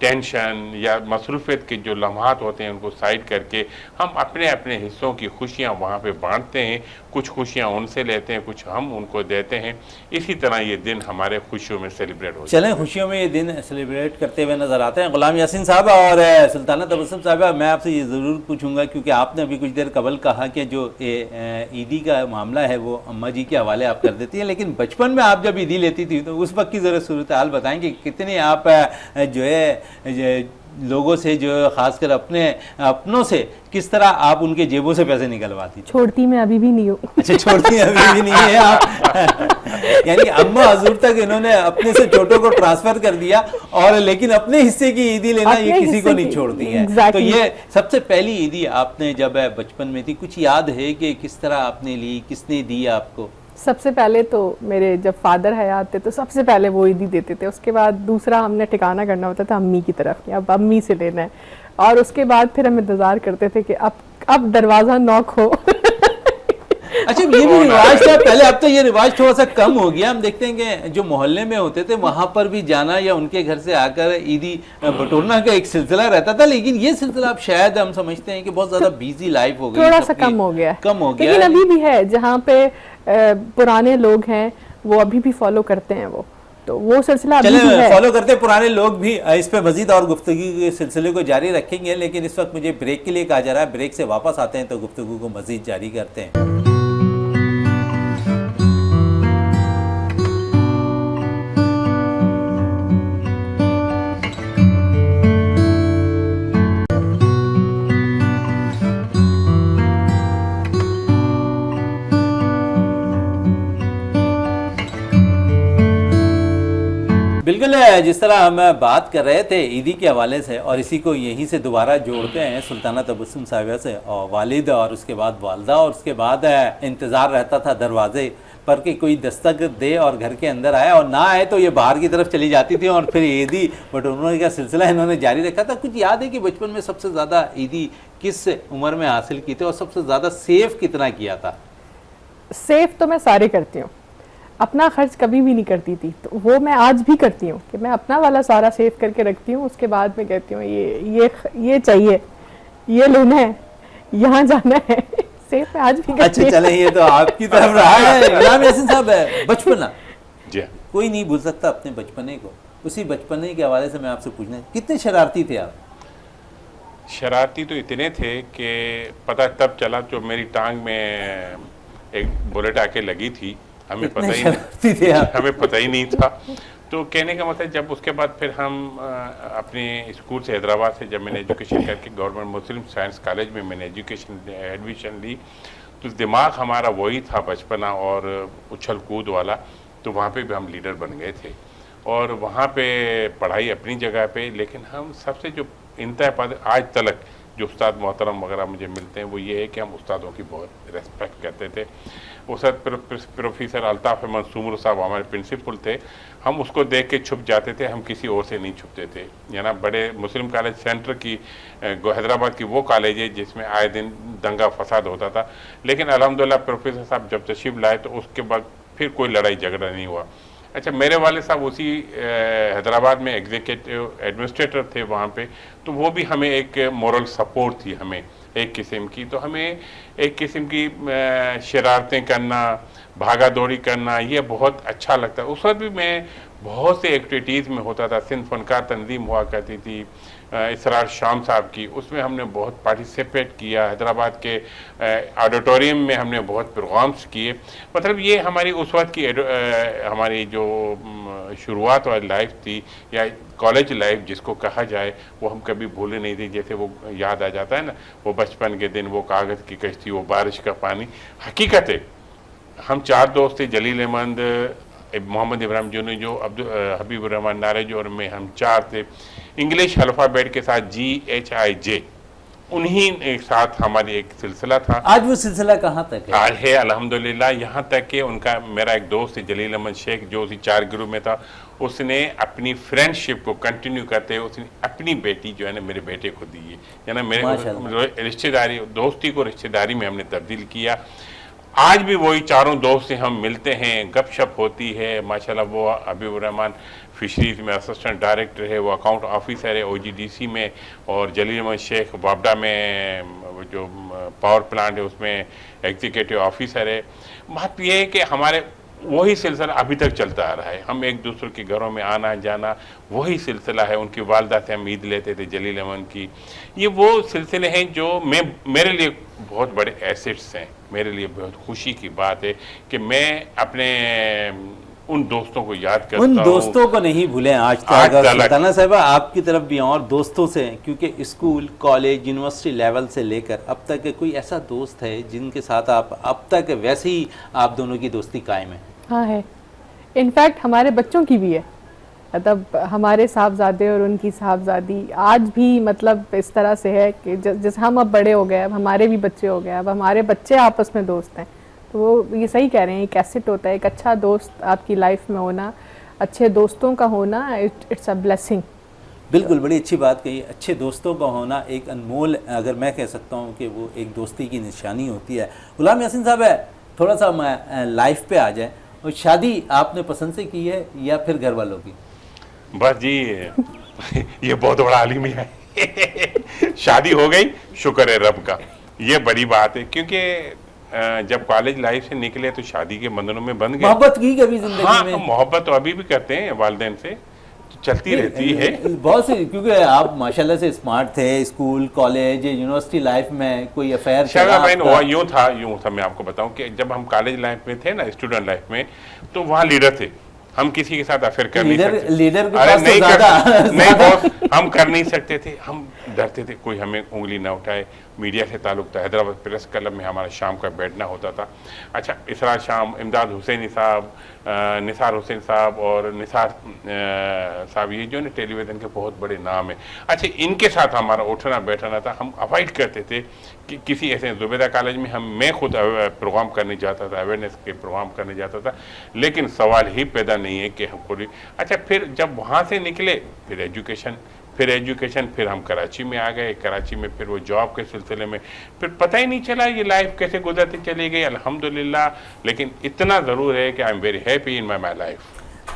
टेंशन या मसरूफियत के जो लम्हात होते हैं उनको साइड करके हम अपने अपने हिस्सों की खुशियाँ वहाँ पे बांटते हैं। कुछ खुशियाँ उनसे लेते हैं, कुछ हम उनको देते हैं। इसी तरह ये दिन हमारे खुशियों में सेलिब्रेट हो चलें, खुशियों में ये दिन सेलिब्रेट करते हुए नज़र आते हैं गुलाम यासीन साहब। और सुल्ताना तबस्सुम साहब, मैं आपसे ये ज़रूर पूछूंगा, क्योंकि आपने अभी कुछ देर कबल कहा कि जो ईदी का मामला है वो अम्मा जी के हवाले आप कर देती हैं, लेकिन बचपन में आप जब ईदी लेती थी तो उस वक्त की ज़रा सूरत हाल बताएं कि कितने आप जो है लोगों से, जो खासकर अपनों से, किस तरह आप उनके जेबों से पैसे निकलवाती थी? छोड़ती मैं अभी भी नहीं हूँ। अच्छा, छोड़ती अभी भी नहीं है आप? यानी अम्मा हजूर तक इन्होंने अपने से छोटों को ट्रांसफर कर दिया, और लेकिन अपने हिस्से की ईदी लेना ये किसी को नहीं छोड़ती है। exactly. तो ये सबसे पहली ईदी आपने जब बचपन में थी, कुछ याद है कि किस तरह आपने ली, किसने दी आपको? सबसे पहले तो मेरे जब फादर हयात थे तो सबसे पहले वो ईदी देते थे, उसके बाद दूसरा हमने ठिकाना करना होता था अम्मी की तरफ कि अब अम्मी से लेना है, और उसके बाद फिर हम इंतज़ार करते थे कि अब दरवाज़ा नॉक हो। अच्छा, ये भी रिवाज था पहले, अब तो ये रिवाज थोड़ा सा कम हो गया। हम देखते हैं कि जो मोहल्ले में होते थे वहां पर भी जाना या उनके घर से आकर ईदी बटोरना का एक सिलसिला रहता था, लेकिन ये सिलसिला अब शायद हम समझते हैं कि बहुत ज्यादा बिजी लाइफ हो गई, थोड़ा सा कम हो गया, लेकिन अभी भी है जहाँ पे पुराने लोग हैं वो अभी भी फॉलो करते हैं वो। तो वो सिलसिला अभी चले भी है। फॉलो करते पुराने लोग भी इस पे मजीद और गुफ्तगू के सिलसिले को जारी रखेंगे, लेकिन इस वक्त मुझे ब्रेक के लिए कहा जा रहा है। ब्रेक से वापस आते हैं तो गुफ्तगू को मजीद जारी करते हैं। बिल्कुल, जिस तरह हम बात कर रहे थे ईदी के हवाले से, और इसी को यहीं से दोबारा जोड़ते हैं सुल्ताना तबस्सुम साहिबा से, और वालिद और उसके बाद वालदा, और उसके बाद इंतज़ार रहता था दरवाजे पर कि कोई दस्तक दे और घर के अंदर आए, और ना आए तो ये बाहर की तरफ चली जाती थी और फिर ईदी बटोरने का सिलसिला इन्होंने जारी रखा था। कुछ याद है कि बचपन में सबसे ज़्यादा ईदी किस उम्र में हासिल की थी और सबसे ज़्यादा सेव कितना किया था? सेव तो मैं सारे करती हूँ, अपना खर्च कभी भी नहीं करती थी, तो वो मैं आज भी करती हूँ कि मैं अपना वाला सारा सेव करके रखती हूँ। उसके बाद में कहती हूँ ये चाहिए, ये लेना है, यहाँ जाना है, सेव मैं आज भी करती अच्छा हूँ। चले, ये तो आपकी तरफ रहा है। गुलाम यासीन साहब, बचपना जी कोई नहीं भूल सकता अपने बचपने को। उसी बचपने के हवाले से मैं आपसे पूछना, कितने शरारती थे आप? शरारती तो इतने थे कि पता तब चला जो मेरी टांग में एक बुलेट आके लगी थी, हमें पता ही शरारती थे आप? हमें पता ही नहीं था। तो कहने का मतलब जब उसके बाद फिर हम अपने स्कूल से हैदराबाद से जब मैंने एजुकेशन करके गवर्नमेंट मुस्लिम साइंस कॉलेज में मैंने एजुकेशन एडमिशन ली, तो दिमाग हमारा वही था बचपना और उछल कूद वाला। तो वहाँ पे भी हम लीडर बन गए थे और वहाँ पे पढ़ाई अपनी जगह पे, लेकिन हम सबसे जो इंतहा पद आज तलक जो उस्ताद मोहतरम वगैरह मुझे मिलते हैं वो ये है कि हम उस्तादों की बहुत रेस्पेक्ट करते थे। उस प्रोफेसर अल्ताफ़ अहमद सुमर साहब हमारे प्रिंसिपल थे, हम उसको देख के छुप जाते थे, हम किसी और से नहीं छुपते थे। यानी बड़े मुस्लिम कॉलेज सेंटर की हैदराबाद की वो कॉलेज है जिसमें आए दिन दंगा फसाद होता था, लेकिन अल्हम्दुलिल्लाह प्रोफेसर साहब जब तशरीफ लाए तो उसके बाद फिर कोई लड़ाई झगड़ा नहीं हुआ। अच्छा, मेरे वाले साहब उसी हैदराबाद में एग्जीक्यूटिव एडमिनिस्ट्रेटर थे वहाँ पे, तो वो भी हमें एक मोरल सपोर्ट थी हमें एक किस्म की। तो हमें एक किस्म की शरारतें करना, भागा दौड़ी करना, ये बहुत अच्छा लगता है। उस वक्त भी मैं बहुत से एक्टिविटीज़ में होता था। सिंध फनकार तंजीम हुआ करती थी इसरार शाम साहब की, उसमें हमने बहुत पार्टिसिपेट किया। हैदराबाद के ऑडिटोरियम में हमने बहुत प्रोग्राम्स किए। मतलब ये हमारी उस वक्त की हमारी जो शुरुआत वाली लाइफ थी या कॉलेज लाइफ जिसको कहा जाए, वो हम कभी भूले नहीं थे। जैसे वो याद आ जाता है ना, वो बचपन के दिन, वो कागज़ की कश्ती, वो बारिश का पानी। हकीकत है हम 4 दोस्त थे, जलील अहमद, मोहम्मद इब्राहिम जूनी जो, हबीब रहमान नारेज और मैं, हम 4 थे। इंग्लिश अल्फ़ाबेट के साथ GHIJ, उन्हीं एक साथ हमारी एक सिलसिला था। आज वो सिलसिला कहाँ तक है? आज है अल्हम्दुलिल्लाह। यहाँ तक कि उनका मेरा एक दोस्त है जलील अहमद शेख जो उसी 4 ग्रुप में था, उसने अपनी फ्रेंडशिप को कंटिन्यू करते हुए उसने अपनी बेटी जो है ना मेरे बेटे को दी है। यानी मेरे रिश्तेदारी, दोस्ती को रिश्तेदारी में हमने तब्दील किया। आज भी वही 4 दोस्त से हम मिलते हैं, गपशप होती है माशाल्लाह। वो हबीब रहमान फिशरीज में असिस्टेंट डायरेक्टर है, वो अकाउंट ऑफिसर है OGDC में, और जलील अहमद शेख वापडा में जो पावर प्लांट है उसमें एग्जीक्यूटिव ऑफिसर है। बात यह है कि हमारे वही सिलसिला अभी तक चलता आ रहा है। हम एक दूसरे के घरों में आना जाना वही सिलसिला है। उनकी वालदा से हम ईद लेते थे जलील अहमद की। ये वो सिलसिले हैं जो मेरे लिए बहुत बड़े एसेट्स हैं। मेरे लिए बहुत खुशी की बात है कि मैं अपने उन दोस्तों को याद करता हूँ। उन दोस्तों को नहीं भूलें आज तक। सुल्ताना साहिबा आपकी तरफ भी और दोस्तों से, क्योंकि स्कूल, कॉलेज, यूनिवर्सिटी लेवल से लेकर अब तक कोई ऐसा दोस्त है जिनके साथ आप अब तक वैसे ही आप दोनों की दोस्ती कायम है? हाँ है, इनफैक्ट हमारे बच्चों की भी है। मतलब हमारे साहबजादे और उनकी साहबजादी आज भी मतलब इस तरह से है कि जैसे हम अब बड़े हो गए, अब हमारे भी बच्चे हो गए, अब हमारे बच्चे आपस में दोस्त हैं। तो वो ये सही कह रहे हैं, एक एसेट होता है, एक अच्छा दोस्त आपकी लाइफ में होना, अच्छे दोस्तों का होना, इट्स अ ब्लेसिंग। बिल्कुल, बड़ी अच्छी बात कही। अच्छे दोस्तों का होना एक अनमोल, अगर मैं कह सकता हूँ कि वो एक दोस्ती की निशानी होती है। गुलाम यासीन साहब, थोड़ा सा लाइफ पे आ जाए, और शादी आपने पसंद से की है या फिर घर वालों की? बस जी ये बहुत बड़ा आलिम है शादी हो गई, शुक्र है रब का, ये बड़ी बात है। क्योंकि जब कॉलेज लाइफ से निकले तो शादी के बंधनों में बंध गए। मोहब्बत की कभी जिंदगी हाँ, में? मोहब्बत तो अभी भी करते हैं वालिदैन से, तो चलती रहती है। बहुत से, क्योंकि आप माशाल्लाह से स्मार्ट थे, स्कूल कॉलेज यूनिवर्सिटी लाइफ में कोई अफेयर शायद बहन हुआ यूं था मैं आपको बताऊं कि जब हम कॉलेज लाइफ में थे ना, स्टूडेंट लाइफ में, तो वहाँ लीडर थे, हम किसी के साथ अफेयर कर नहीं सकते। लीडर के अरे पास तो नहीं ज्यादा नहीं बॉस, हम कर नहीं सकते थे, हम डरते थे कोई हमें उंगली ना उठाए। मीडिया से ताल्लुक था, हैदराबाद प्रेस क्लब में हमारा शाम का बैठना होता था। अच्छा, इसरा शाम, इमदाद हुसैनी साहब, निसार हुसैन साहब और निसार साहब, ये जो है टेलीविज़न के बहुत बड़े नाम है। अच्छा, इनके साथ हमारा उठना बैठना था। हम अवॉइड करते थे कि किसी ऐसे, जुबैदा कॉलेज में मैं खुद प्रोग्राम करने जाता था, अवेयरनेस के प्रोग्राम करने जाता था, लेकिन सवाल ही पैदा नहीं है कि हमको। अच्छा, फिर जब वहाँ से निकले, फिर एजुकेशन, फिर हम कराची में आ गए। कराची में फिर वो जॉब के सिलसिले में फिर पता ही नहीं चला ये लाइफ कैसे गुजरती चली गई, अल्हम्दुलिल्लाह। लेकिन इतना ज़रूर है कि I am very happy in my life.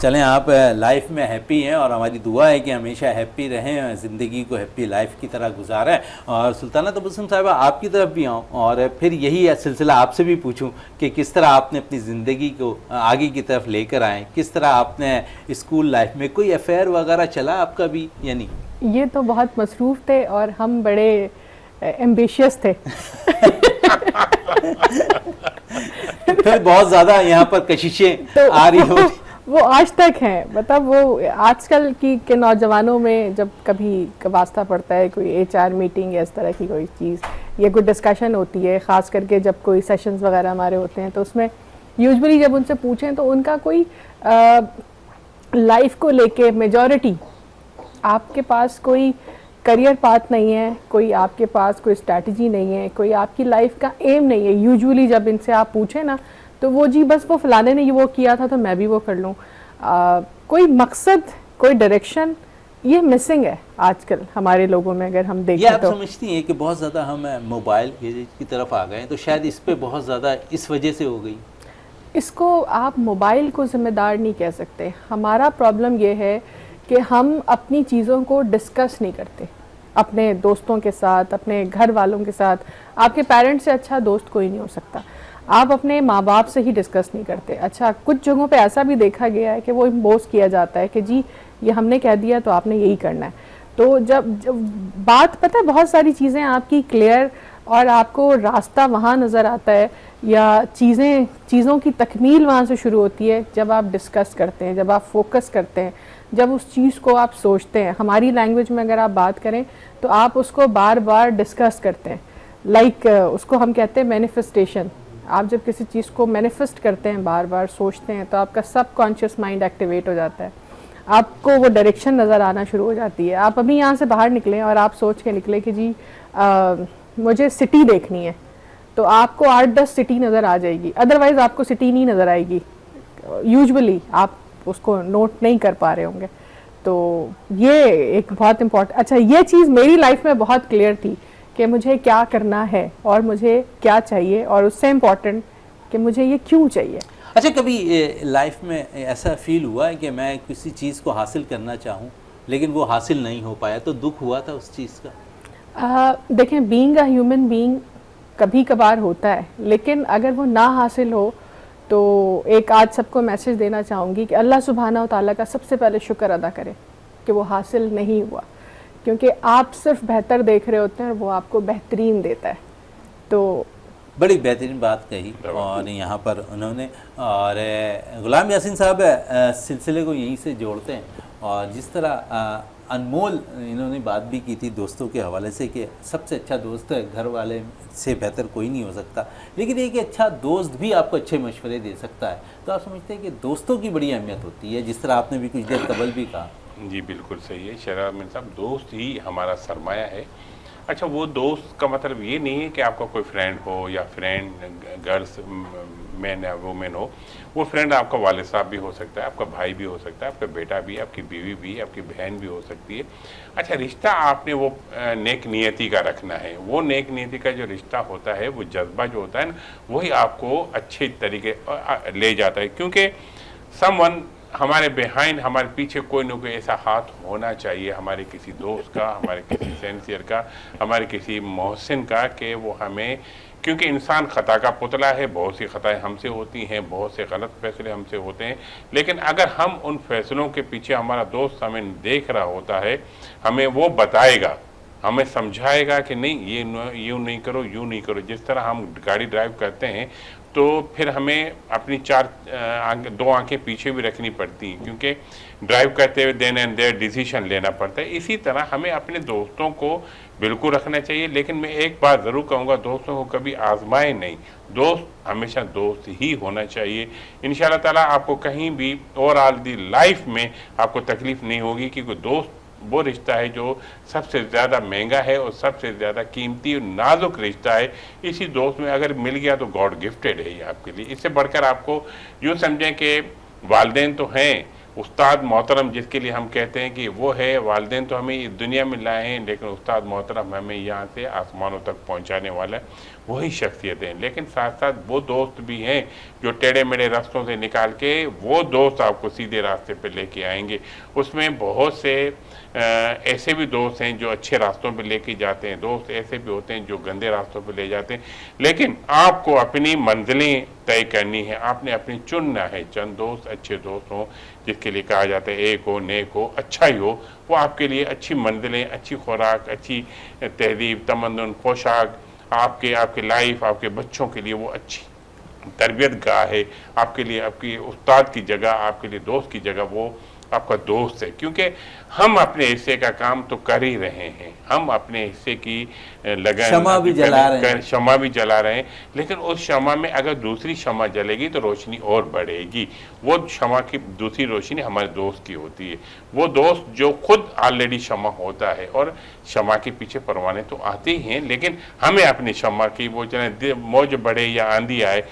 चलें, आप लाइफ में हैप्पी हैं और हमारी दुआ है कि हमेशा हैप्पी रहें, ज़िंदगी को हैप्पी लाइफ की तरह गुजारें। और सुल्ताना तबस्सुम साहिबा, आपकी तरफ भी आऊँ और फिर यही सिलसिला आपसे भी पूछूं कि किस तरह आपने अपनी ज़िंदगी को आगे की तरफ लेकर आए, किस तरह आपने स्कूल लाइफ में कोई अफेयर वगैरह चला आपका भी या नहीं? ये तो बहुत मसरूफ़ थे और हम बड़े एम्बिशियस थे। फिर बहुत ज़्यादा यहाँ पर कशिशें तो आ रही हो। वो आज तक हैं, मतलब वो आजकल के नौजवानों में जब कभी वास्ता पड़ता है, कोई HR मीटिंग या इस तरह की कोई चीज़ या कोई डिस्कशन होती है, ख़ास करके जब कोई सेशंस वगैरह हमारे होते हैं, तो उसमें यूजुअली जब उनसे पूछें तो उनका कोई लाइफ को लेके मेजॉरिटी, आपके पास कोई करियर पाथ नहीं है, कोई आपके पास कोई स्ट्रैटेजी नहीं है, कोई आपकी लाइफ का एम नहीं है। यूजुअली जब इनसे आप पूछें ना, तो वो जी बस वो फलाने ने ये वो किया था तो मैं भी वो कर लूँ। कोई मकसद, कोई डायरेक्शन, ये मिसिंग है आजकल हमारे लोगों में। अगर हम देखें, ये आप तो समझती हैं कि बहुत ज़्यादा हम मोबाइल की तरफ आ गए, तो शायद इस पे बहुत ज़्यादा इस वजह से हो गई। इसको आप मोबाइल को जिम्मेदार नहीं कह सकते। हमारा प्रॉब्लम ये है कि हम अपनी चीज़ों को डिस्कस नहीं करते अपने दोस्तों के साथ, अपने घर वालों के साथ। आपके पेरेंट्स से अच्छा दोस्त कोई नहीं हो सकता। आप अपने माँ बाप से ही डिस्कस नहीं करते। अच्छा, कुछ जगहों पे ऐसा भी देखा गया है कि वो इम्पोज किया जाता है कि जी ये हमने कह दिया तो आपने यही करना है। तो जब बात, पता है, बहुत सारी चीज़ें आपकी क्लियर और आपको रास्ता वहाँ नज़र आता है, या चीज़ों की तकमील वहाँ से शुरू होती है जब आप डिस्कस करते हैं, जब आप फोकस करते हैं, जब उस चीज़ को आप सोचते हैं। हमारी लैंग्वेज में अगर आप बात करें तो आप उसको बार बार डिस्कस करते हैं। लाइक उसको हम कहते हैं मैनिफेस्टेशन। आप जब किसी चीज़ को मैनिफेस्ट करते हैं, बार बार सोचते हैं, तो आपका सबकॉन्शियस माइंड एक्टिवेट हो जाता है, आपको वो डायरेक्शन नज़र आना शुरू हो जाती है। आप अभी यहाँ से बाहर निकलें और आप सोच के निकले कि जी मुझे सिटी देखनी है, तो आपको 8-10 सिटी नज़र आ जाएगी, अदरवाइज़ आपको सिटी नहीं नज़र आएगी। यूजुअली आप उसको नोट नहीं कर पा रहे होंगे। तो ये एक बहुत इम्पोर्टेंट, अच्छा, ये चीज़ मेरी लाइफ में बहुत क्लियर थी कि मुझे क्या करना है और मुझे क्या चाहिए, और उससे इम्पोर्टेंट कि मुझे ये क्यों चाहिए। अच्छा, कभी लाइफ में ऐसा फील हुआ है कि मैं किसी चीज़ को हासिल करना चाहूँ लेकिन वो हासिल नहीं हो पाया, तो दुख हुआ था उस चीज़ का? देखें, बीइंग अ ह्यूमन बीइंग कभी कभार होता है, लेकिन अगर वो ना हासिल हो तो एक आज सबको मैसेज देना चाहूँगी कि अल्लाह सुब्हाना व तआला का सबसे पहले शुक्र अदा करें कि वो हासिल नहीं हुआ, क्योंकि आप सिर्फ बेहतर देख रहे होते हैं और वो आपको बेहतरीन देता है। तो बड़ी बेहतरीन बात कही और यहाँ पर उन्होंने, और गुलाम यासीन साहब सिलसिले को यहीं से जोड़ते हैं, और जिस तरह अनमोल इन्होंने बात भी की थी दोस्तों के हवाले से कि सबसे अच्छा दोस्त घर वाले से बेहतर कोई नहीं हो सकता, लेकिन एक अच्छा दोस्त भी आपको अच्छे मशवरे दे सकता है। तो आप समझते हैं कि दोस्तों की बड़ी अहमियत होती है, जिस तरह आपने भी कुछ देर कबल भी कहा। जी बिल्कुल सही है शहराज मीर साहब, दोस्त ही हमारा सरमाया है। अच्छा, वो दोस्त का मतलब ये नहीं है कि आपका कोई फ्रेंड हो या फ्रेंड गर्ल्स मैन या वुमेन हो। वो फ्रेंड आपका वालिद साहब भी हो सकता है, आपका भाई भी हो सकता है, आपका बेटा भी, आपकी बीवी भी, आपकी बहन भी हो सकती है। अच्छा, रिश्ता आपने वो नेक नियति का रखना है। वो नेक नियति का जो रिश्ता होता है, वो जज्बा जो होता है ना, वही आपको अच्छे तरीके ले जाता है। क्योंकि समवन हमारे बिहाइंड, हमारे पीछे कोई ना कोई ऐसा हाथ होना चाहिए, हमारे किसी दोस्त का, हमारे किसी सेंसियर का, हमारे किसी मोहसिन का, कि वो हमें, क्योंकि इंसान खता का पुतला है, बहुत सी खताएं हमसे होती हैं, बहुत से गलत फैसले हमसे होते हैं, लेकिन अगर हम उन फैसलों के पीछे हमारा दोस्त हमें देख रहा होता है, हमें वो बताएगा, हमें समझाएगा कि नहीं ये यूँ नहीं करो, यूँ नहीं करो। जिस तरह हम गाड़ी ड्राइव करते हैं तो फिर हमें अपनी दो आंखें पीछे भी रखनी पड़ती हैं, क्योंकि ड्राइव करते हुए देन एंड देयर डिसीजन लेना पड़ता है। इसी तरह हमें अपने दोस्तों को बिल्कुल रखना चाहिए, लेकिन मैं एक बात ज़रूर कहूँगा, दोस्तों को कभी आजमाएं नहीं, दोस्त हमेशा दोस्त ही होना चाहिए। इंशाल्लाह ताला आपको कहीं भी ओवरऑल दी लाइफ में आपको तकलीफ़ नहीं होगी, क्योंकि दोस्त वो रिश्ता है जो सबसे ज़्यादा महंगा है और सबसे ज़्यादा कीमती और नाजुक रिश्ता है। इसी दोस्त में अगर मिल गया तो गॉड गिफ्टेड है ये आपके लिए। इससे बढ़कर आपको यूँ समझें कि वालिदैन तो हैं, उस्ताद मोहतरम जिसके लिए हम कहते हैं कि वो है, वालिदैन तो हमें इस दुनिया में लाए हैं, लेकिन उस्ताद मोहतरम हमें यहाँ से आसमानों तक पहुँचाने वाला वही शख्सियत हैं। लेकिन साथ साथ वो दोस्त भी हैं जो टेढ़े मेढ़े रास्तों से निकाल के वो दोस्त आपको सीधे रास्ते पे लेके आएंगे। उसमें बहुत से ऐसे भी दोस्त हैं जो अच्छे रास्तों पे लेके जाते हैं, दोस्त ऐसे भी होते हैं जो गंदे रास्तों पे ले जाते हैं। लेकिन आपको अपनी मंजिलें तय करनी है, आपने अपनी चुनना है। चंद दोस्त अच्छे दोस्त हों, जिसके लिए कहा जाता है एक हो, नेक हो, अच्छा ही हो, वो आपके लिए अच्छी मंजिलें, अच्छी खुराक, अच्छी तहजीब, तमन्नुन, पोशाक, आपके लाइफ, आपके बच्चों के लिए वो अच्छी तरबियत गाह है। आपके लिए आपकी उस्ताद की जगह, आपके लिए दोस्त की जगह वो आपका दोस्त है, क्योंकि हम अपने हिस्से का काम तो कर ही रहे हैं, हम अपने हिस्से की लगन शमा भी जला रहे हैं, शमा भी जला रहे हैं। लेकिन उस शमा में अगर दूसरी शमा जलेगी तो रोशनी और बढ़ेगी। वो शमा की दूसरी रोशनी हमारे दोस्त की होती है, वो दोस्त जो खुद ऑलरेडी शमा होता है। और शमा के पीछे परवाने तो आते ही हैं, लेकिन हमें अपनी शमा की वो चाहे मौज बढ़े या आंधी आए,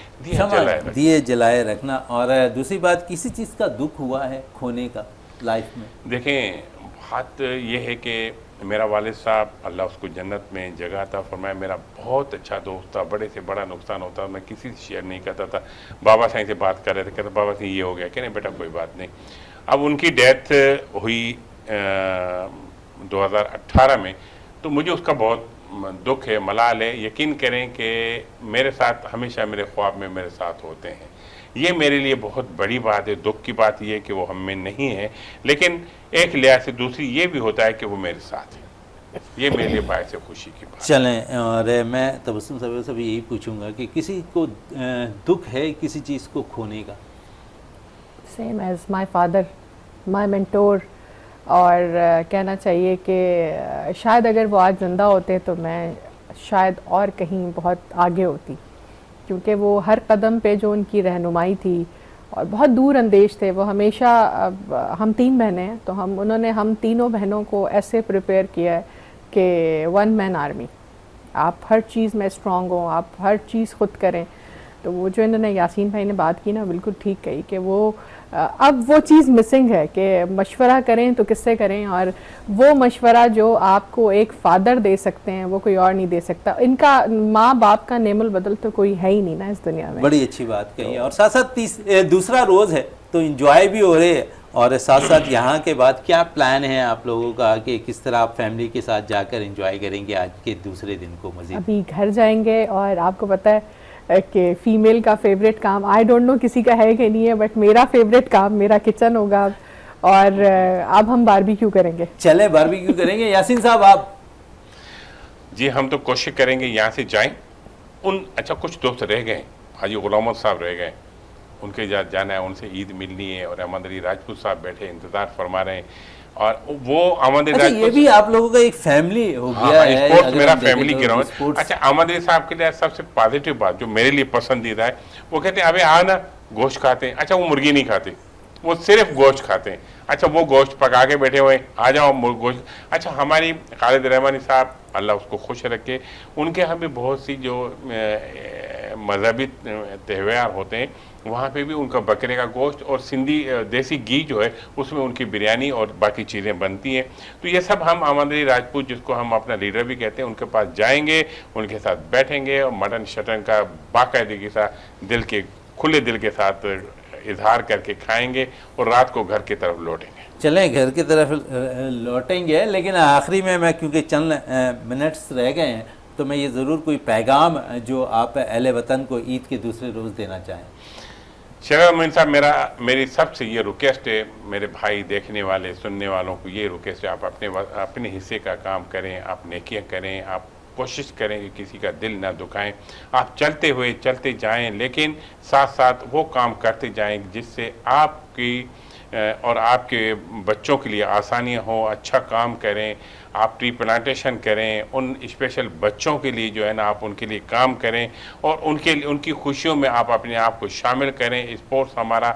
दिए जलाए रखना। और दूसरी बात, किसी चीज़ का दुख हुआ है खोने का लाइफ में? देखें, बात ये है कि मेरा वालिद साहब, अल्लाह उसको जन्नत में जगह अता फरमाए, मेरा बहुत अच्छा दोस्त था। बड़े से बड़ा नुकसान होता, मैं किसी से शेयर नहीं करता था। बाबा साईं से बात कर रहे थे, कहते बाबा साईं ये हो गया, कह नहीं बेटा कोई बात नहीं। अब उनकी डेथ हुई 2018 में, तो मुझे उसका बहुत दुख है, मलाल है। यकीन करें कि मेरे साथ हमेशा मेरे ख्वाब में मेरे साथ होते हैं। ये मेरे लिए बहुत बड़ी बात है। दुख की बात यह है कि वो हम में नहीं है, लेकिन एक लिहाज से दूसरी ये भी होता है कि वो मेरे साथ है। ये मेरे लिए बायस खुशी की बात। चलें, और मैं तबस्सुम साहब से भी यही पूछूंगा कि किसी को दुख है किसी चीज़ को खोने का? Same as my father, my mentor. और कहना चाहिए कि शायद अगर वो आज ज़िंदा होते तो मैं शायद और कहीं बहुत आगे होती, क्योंकि वो हर कदम पे जो उनकी रहनुमाई थी और बहुत दूर अंदेश थे। वो हमेशा, हम 3 बहनें हैं तो उन्होंने हम तीनों बहनों को ऐसे प्रिपेयर किया है कि वन मैन आर्मी, आप हर चीज़ में स्ट्रॉन्ग हो, आप हर चीज़ खुद करें। तो वो जो इन्होंने यासीन भाई ने बात की ना, बिल्कुल ठीक कही कि वो अब वो चीज़ मिसिंग है कि मशवरा करें तो किससे करें, और वो मशवरा जो आपको एक फ़ादर दे सकते हैं वो कोई और नहीं दे सकता। इनका माँ बाप का नेमुल बदल तो कोई है ही नहीं ना इस दुनिया में। बड़ी अच्छी बात कही है। और साथ साथ दूसरा रोज़ है तो इंजॉय भी हो रहे हैं, और साथ साथ यहाँ के बाद क्या प्लान है आप लोगों का कि किस तरह आप फैमिली के साथ जाकर एंजॉय करेंगे आज के दूसरे दिन को? मज़ीद अभी घर जाएंगे, और आपको पता है कि फीमेल का फेवरेट काम, आई डोंट नो किसी का है कि नहीं है, बट मेरा फेवरेट काम मेरा किचन होगा। और अब हम बारबेक्यू करेंगे। चले बारबेक्यू करेंगे। यासीन साहब आप? जी, हम तो कोशिश करेंगे यहाँ से जाएं। अच्छा कुछ दोस्त रह गए, हाजी गुलाम साहब रह गए, उनके जाना है, उनसे ईद मिलनी है। और अहमद अली राजपूत साहब बैठे इंतज़ार फरमा रहे हैं। और वो अहमद अली राजपूत, ये भी आप लोगों का एक फैमिली हो गया है। स्पोर्ट्स मेरा फैमिली ग्राउंड। अच्छा, अहमद अली साहब के लिए सबसे पॉजिटिव बात जो मेरे लिए पसंदीदा है, वो कहते हैं अबे आ ना गोश्त खाते हैं। अच्छा, वो मुर्गी नहीं खाते, वो सिर्फ गोश्त खाते हैं। अच्छा, वो गोश्त पका के बैठे हुए, आ जाओ गोश्त। अच्छा, हमारी खालिद रहमानी साहब, अल्लाह उसको खुश रखे, उनके यहाँ भी बहुत सी जो मजहबी त्यौहार होते हैं, वहाँ पे भी उनका बकरे का गोश्त और सिंधी देसी घी जो है उसमें उनकी बिरयानी और बाकी चीज़ें बनती हैं। तो ये सब हम अहमद अली राजपूत, जिसको हम अपना लीडर भी कहते हैं, उनके पास जाएंगे, उनके साथ बैठेंगे और मटन शटन का बाकायदगी के साथ खुले दिल के साथ इजहार करके खाएंगे और रात को घर की तरफ लौटेंगे। चलें घर की तरफ लौटेंगे, लेकिन आखिरी में मैं क्योंकि चंद मिनट्स रह गए हैं तो मैं ये ज़रूर कोई पैगाम जो आप अहले वतन को ईद के दूसरे रोज़ देना चाहें। शहजाद मोइन साहब, मेरी सबसे ये रिक्वेस्ट है, मेरे भाई देखने वाले सुनने वालों को ये रिक्वेस्ट है, आप अपने हिस्से का काम करें, आप नेकियां करें, आप कोशिश करें कि किसी का दिल ना दुखाएं। आप चलते हुए चलते जाएं, लेकिन साथ साथ वो काम करते जाएं जिससे आपकी और आपके बच्चों के लिए आसानियाँ हो। अच्छा काम करें, आप ट्री प्लांटेशन करें, उन स्पेशल बच्चों के लिए जो है ना आप उनके लिए काम करें और उनकी खुशियों में आप अपने आप को शामिल करें। स्पोर्ट्स हमारा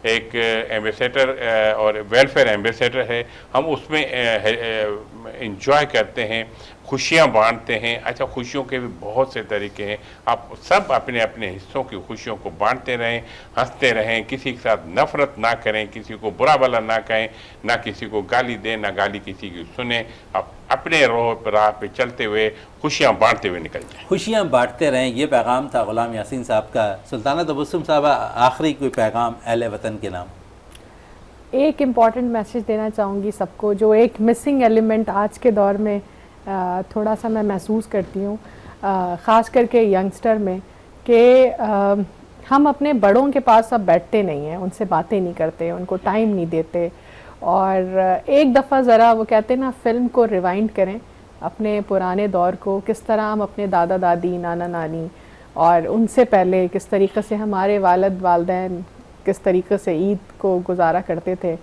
एक एम्बेसडर और वेलफेयर एम्बेसडर है, हम उसमें इंजॉय करते हैं, खुशियाँ बांटते हैं। अच्छा, खुशियों के भी बहुत से तरीके हैं, आप सब अपने अपने हिस्सों की खुशियों को बांटते रहें, हंसते रहें, किसी के साथ नफरत ना करें, किसी को बुरा भला ना कहें, ना किसी को गाली दें, ना गाली किसी की सुने। आप अपने राह पे चलते हुए खुशियाँ बांटते हुए निकल जाएं। खुशियाँ बांटते रहें, ये पैगाम था गुलाम यासीन साहब का। सुल्ताना तबस्सुम साहब, आखिरी कोई पैगाम अहले वतन के नाम? एक इम्पॉर्टेंट मैसेज देना चाहूँगी सबको, जो एक मिसिंग एलिमेंट आज के दौर में थोड़ा सा मैं महसूस करती हूँ, ख़ास करके यंगस्टर में, कि हम अपने बड़ों के पास अब बैठते नहीं हैं, उनसे बातें नहीं करते, उनको टाइम नहीं देते। और एक दफ़ा ज़रा वो कहते हैं ना, फ़िल्म को रिवाइंड करें, अपने पुराने दौर को, किस तरह हम अपने दादा दादी, नाना नानी और उनसे पहले किस तरीक़े से हमारे वालिद वालिदैन किस तरीक़े से ईद को गुजारा करते थे।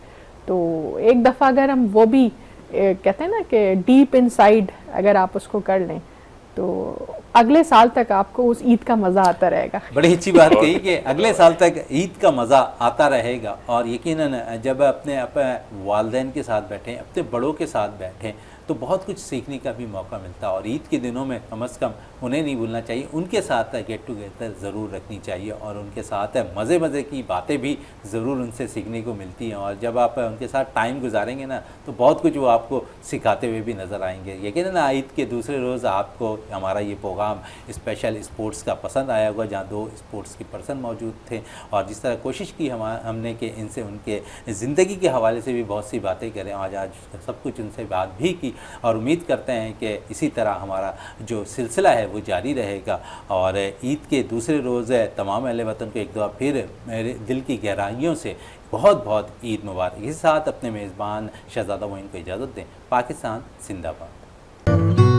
तो एक दफ़ा अगर हम वो भी कहते हैं ना कि डीप इनसाइड अगर आप उसको कर लें तो अगले साल तक आपको उस ईद का मज़ा आता रहेगा। बड़ी अच्छी बात कही कि अगले साल तक ईद का मज़ा आता रहेगा। और यकीनन जब अपने वालिदैन के साथ बैठें, अपने बड़ों के साथ बैठें, तो बहुत कुछ सीखने का भी मौका मिलता है। और ईद के दिनों में कम से कम उन्हें नहीं भूलना चाहिए, उनके साथ गेट टुगेदर ज़रूर रखनी चाहिए और उनके साथ मज़े मज़े की बातें भी ज़रूर उनसे सीखने को मिलती हैं। और जब आप उनके साथ टाइम गुजारेंगे ना, तो बहुत कुछ वो आपको सिखाते हुए भी नज़र आएंगे। यकीनन ईद के दूसरे रोज़ आपको हमारा ये प्रोग्राम स्पेशल स्पोर्ट्स का पसंद आया होगा, जहाँ 2 स्पोर्ट्स के पर्सन मौजूद थे और जिस तरह कोशिश की हमने कि इनसे उनके ज़िंदगी के हवाले से भी बहुत सी बातें करें। आज सब कुछ उनसे बात भी की और उम्मीद करते हैं कि इसी तरह हमारा जो सिलसिला है वो जारी रहेगा। और ईद के दूसरे रोज़ तमाम अहले वतन को एक दफ़ा फिर मेरे दिल की गहराइयों से बहुत बहुत ईद मुबारक। इस साथ अपने मेज़बान शहजादा मोइन को इजाज़त दें। पाकिस्तान जिंदाबाद।